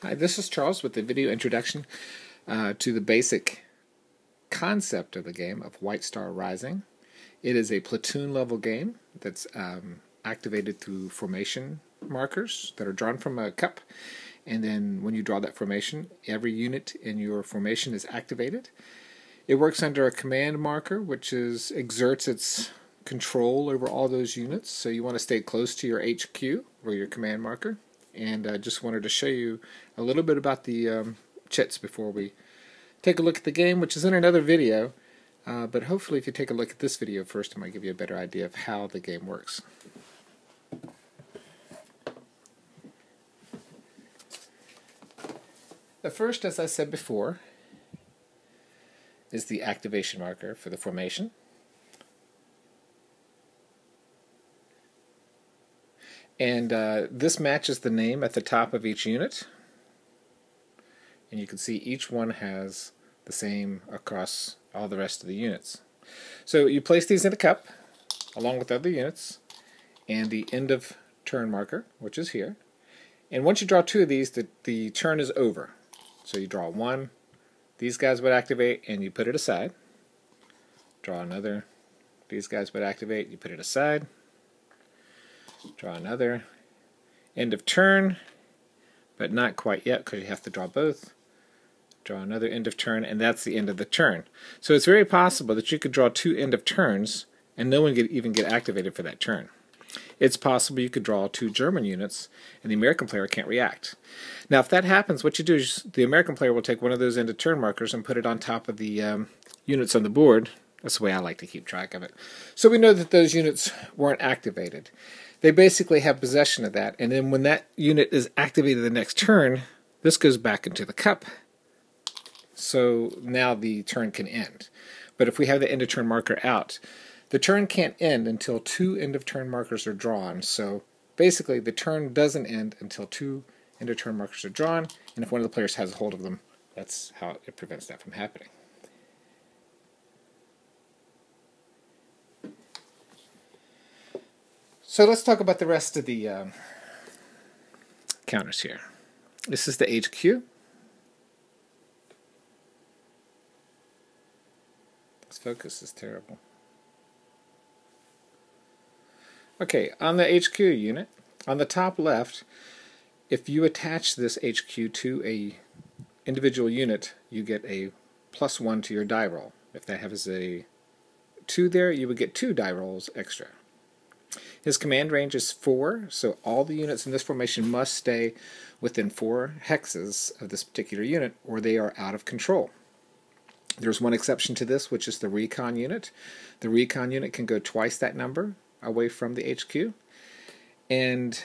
Hi, this is Charles with the video introduction to the basic concept of the game of White Star Rising. It is a platoon level game that's activated through formation markers that are drawn from a cup, and then when you draw that formation, every unit in your formation is activated. It works under a command marker, which exerts its control over all those units, so you want to stay close to your HQ or your command marker. And I just wanted to show you a little bit about the chits before we take a look at the game, which is in another video. But hopefully if you take a look at this video first, it might give you a better idea of how the game works. The first, as I said before, is the activation marker for the formation. And this matches the name at the top of each unit. And you can see each one has the same across all the rest of the units. So you place these in a cup along with other units and the end of turn marker, which is here. And once you draw two of these, the turn is over. So you draw one, these guys would activate, and you put it aside. Draw another, these guys would activate, you put it aside. Draw another, end of turn, but not quite yet because you have to draw both. Draw another end of turn, and that's the end of the turn. So it's very possible that you could draw two end of turns and no one could even get activated for that turn. It's possible you could draw two German units and the American player can't react. Now if that happens, what you do is the American player will take one of those end of turn markers and put it on top of the units on the board. That's the way I like to keep track of it. So we know that those units weren't activated. They basically have possession of that, and then when that unit is activated the next turn, this goes back into the cup. So now the turn can end. But if we have the end of turn marker out, the turn can't end until two end of turn markers are drawn. So basically the turn doesn't end until two end of turn markers are drawn, and if one of the players has a hold of them, that's how it prevents that from happening. So let's talk about the rest of the counters here. This is the HQ. This focus is terrible. Okay, on the HQ unit, on the top left, if you attach this HQ to a individual unit, you get a +1 to your die roll. If that has a 2 there, you would get 2 die rolls extra. His command range is 4, so all the units in this formation must stay within 4 hexes of this particular unit, or they are out of control. There's one exception to this, which is the recon unit. The recon unit can go twice that number away from the HQ, and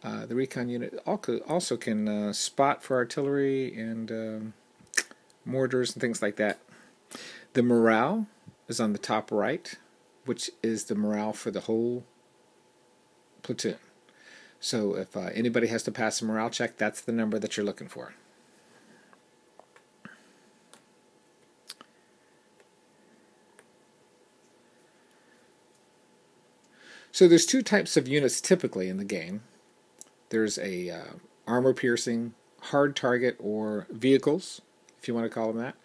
the recon unit also can spot for artillery and mortars and things like that. The morale is on the top right, which is the morale for the whole platoon. So if anybody has to pass a morale check, that's the number that you're looking for. So there's two types of units typically in the game. There's a armor-piercing, hard target, or vehicles, if you want to call them that,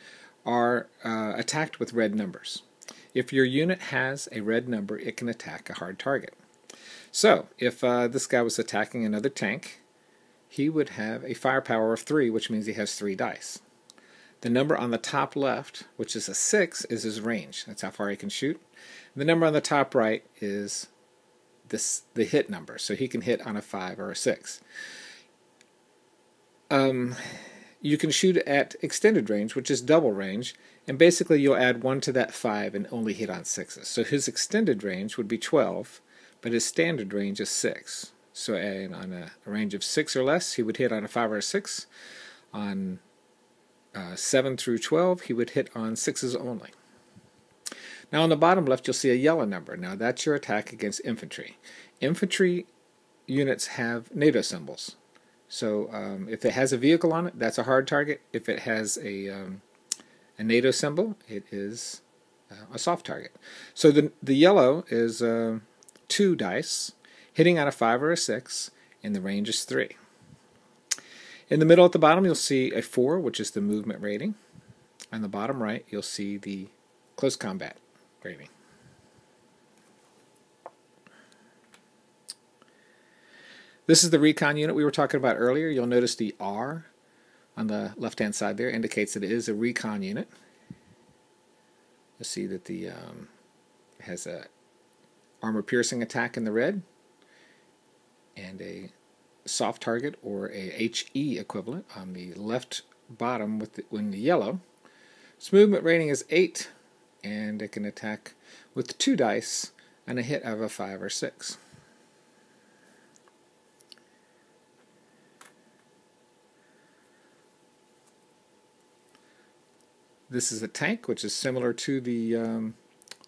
are attacked with red numbers. If your unit has a red number, it can attack a hard target. So, if this guy was attacking another tank, he would have a firepower of 3, which means he has 3 dice. The number on the top left, which is a 6, is his range. That's how far he can shoot. The number on the top right is the hit number, so he can hit on a 5 or a 6. You can shoot at extended range, which is double range, and basically you'll add 1 to that 5 and only hit on 6s. So his extended range would be 12, but his standard range is 6. So on a range of 6 or less, he would hit on a 5 or a 6. On 7 through 12, he would hit on 6s only. Now on the bottom left, you'll see a yellow number. Now that's your attack against infantry. Infantry units have NATO symbols. So if it has a vehicle on it, that's a hard target. If it has a NATO symbol, it is a soft target. So the yellow is 2 dice, hitting on a 5 or a 6, and the range is 3. In the middle at the bottom, you'll see a 4, which is the movement rating. On the bottom right, you'll see the close combat rating. This is the recon unit we were talking about earlier. You'll notice the R on the left-hand side there indicates that it is a recon unit. You'll see that it has a armor-piercing attack in the red and a soft target or a HE equivalent on the left bottom in the yellow. Its movement rating is 8, and it can attack with 2 dice and a hit of a 5 or 6. This is a tank, which is similar to the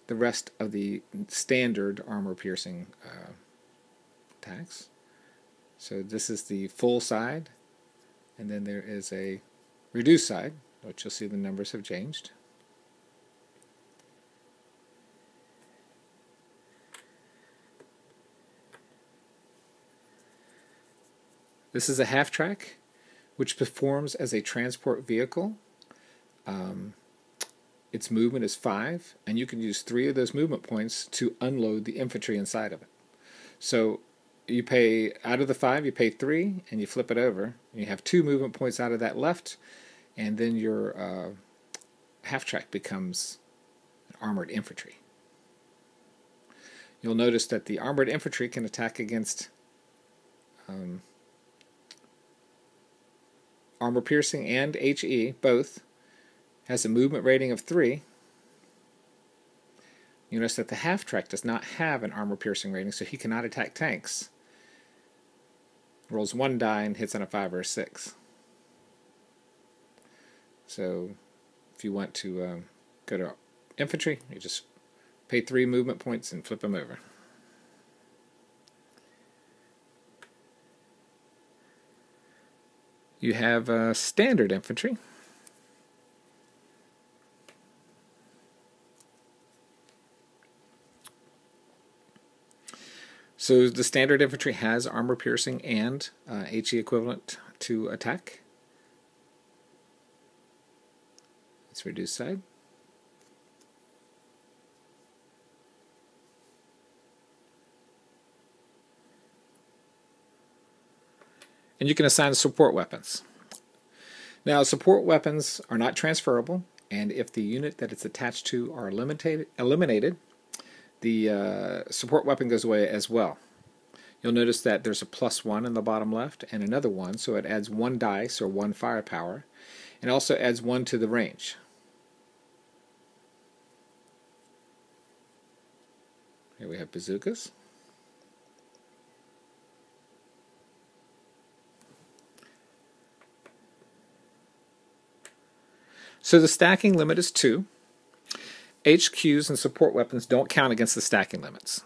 rest of the standard armor-piercing attacks. So this is the full side, and then there is a reduced side, which you'll see the numbers have changed. This is a half-track, which performs as a transport vehicle. Its movement is 5, and you can use 3 of those movement points to unload the infantry inside of it. So you pay, out of the 5, you pay 3, and you flip it over. You have 2 movement points out of that left, and then your half-track becomes an armored infantry. You'll notice that the armored infantry can attack against armor-piercing and HE, both. Has a movement rating of 3. You notice that the half-track does not have an armor-piercing rating, so he cannot attack tanks. Rolls 1 die and hits on a 5 or a 6. So if you want to go to infantry, you just pay 3 movement points and flip them over. You have standard infantry. So the standard infantry has armor piercing and HE equivalent to attack. Let's reduce side. And you can assign support weapons. Now, support weapons are not transferable, and if the unit that it's attached to are eliminated, the support weapon goes away as well. You'll notice that there's a +1 in the bottom left and another 1, so it adds 1 dice or 1 firepower, and also adds 1 to the range. Here we have bazookas. So the stacking limit is 2. HQs and support weapons don't count against the stacking limits.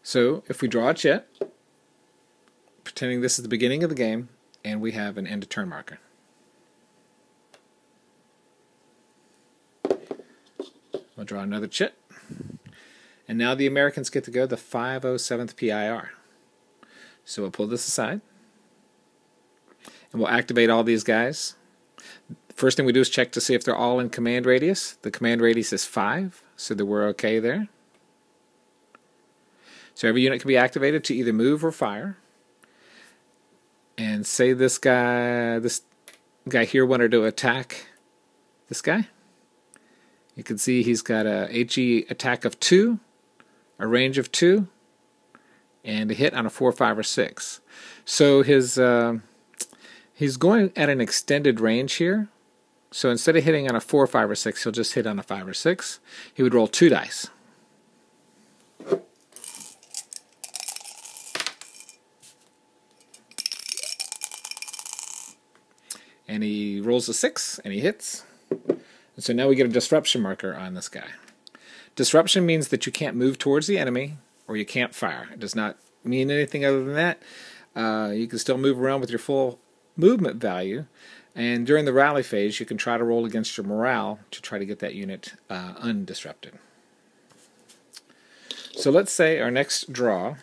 So if we draw a chit, pretending this is the beginning of the game, and we have an end of turn marker. We'll draw another chit. And now the Americans get to go the 507th PIR. So we'll pull this aside. And we'll activate all these guys. First thing we do is check to see if they're all in command radius. The command radius is 5, so that we're okay there. So every unit can be activated to either move or fire. And say this guy here wanted to attack this guy. You can see he's got a HE attack of 2, a range of 2, and a hit on a 4, 5, or 6. So he's going at an extended range here. So instead of hitting on a 4, 5, or 6, he'll just hit on a 5 or 6. He would roll 2 dice. And he rolls a 6, and he hits. And so now we get a disruption marker on this guy. Disruption means that you can't move towards the enemy, or you can't fire. It does not mean anything other than that. You can still move around with your full movement value, and during the rally phase you can try to roll against your morale to try to get that unit undisrupted. So let's say our next draw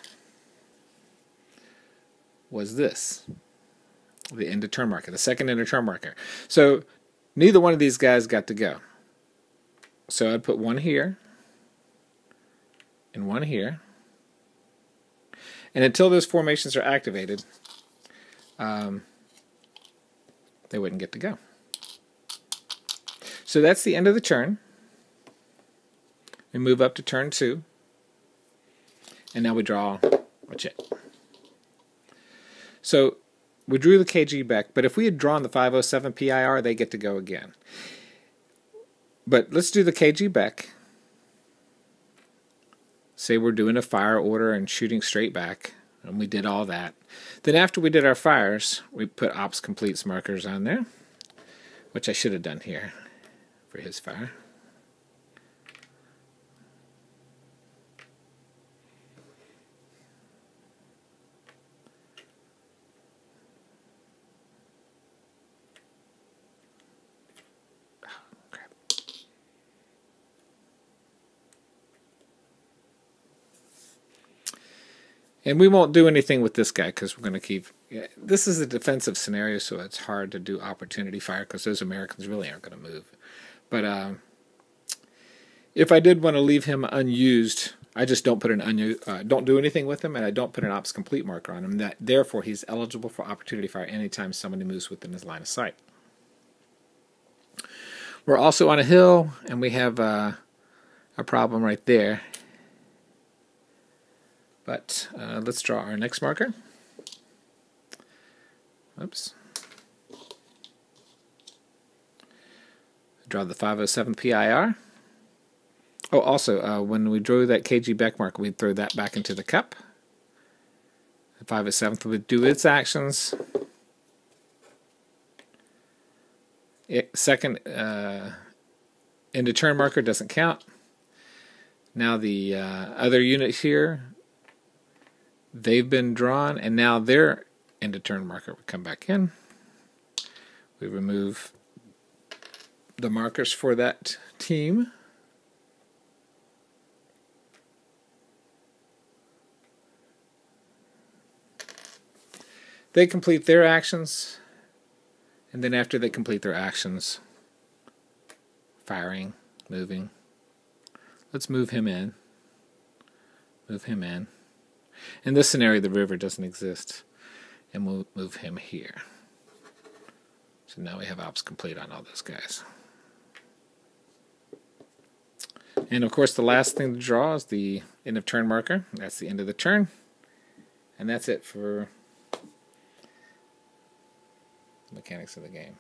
was this, the end of turn marker, the second end of turn marker. So neither one of these guys got to go. So I'd put one here and one here. And until those formations are activated, they wouldn't get to go. So that's the end of the turn. We move up to turn 2. And now we draw a chit. So we drew the KG back, but if we had drawn the 507 PIR, they get to go again. But let's do the KG back. Say we're doing a fire order and shooting straight back, and we did all that. Then after we did our fires, we put ops completes markers on there, which I should have done here for his fire. And we won't do anything with this guy because we're going to keep... This is a defensive scenario, so it's hard to do opportunity fire because those Americans really aren't going to move. But if I did want to leave him unused, I just don't put don't do anything with him, and I don't put an ops complete marker on him. Therefore, he's eligible for opportunity fire anytime somebody moves within his line of sight. We're also on a hill, and we have a problem right there. But let's draw our next marker. Oops. Draw the 507 PIR. Oh, also, when we drew that KG back marker, we'd throw that back into the cup. The 507th would do its actions. Second end of turn marker doesn't count. Now the other unit here, they've been drawn, and now their end of turn marker would come back in. We remove the markers for that team. They complete their actions, and then after they complete their actions, firing, moving. Let's move him in. Move him in. In this scenario, the river doesn't exist, and we'll move him here. So now we have ops complete on all those guys. And of course, the last thing to draw is the end of turn marker. That's the end of the turn. And that's it for the mechanics of the game.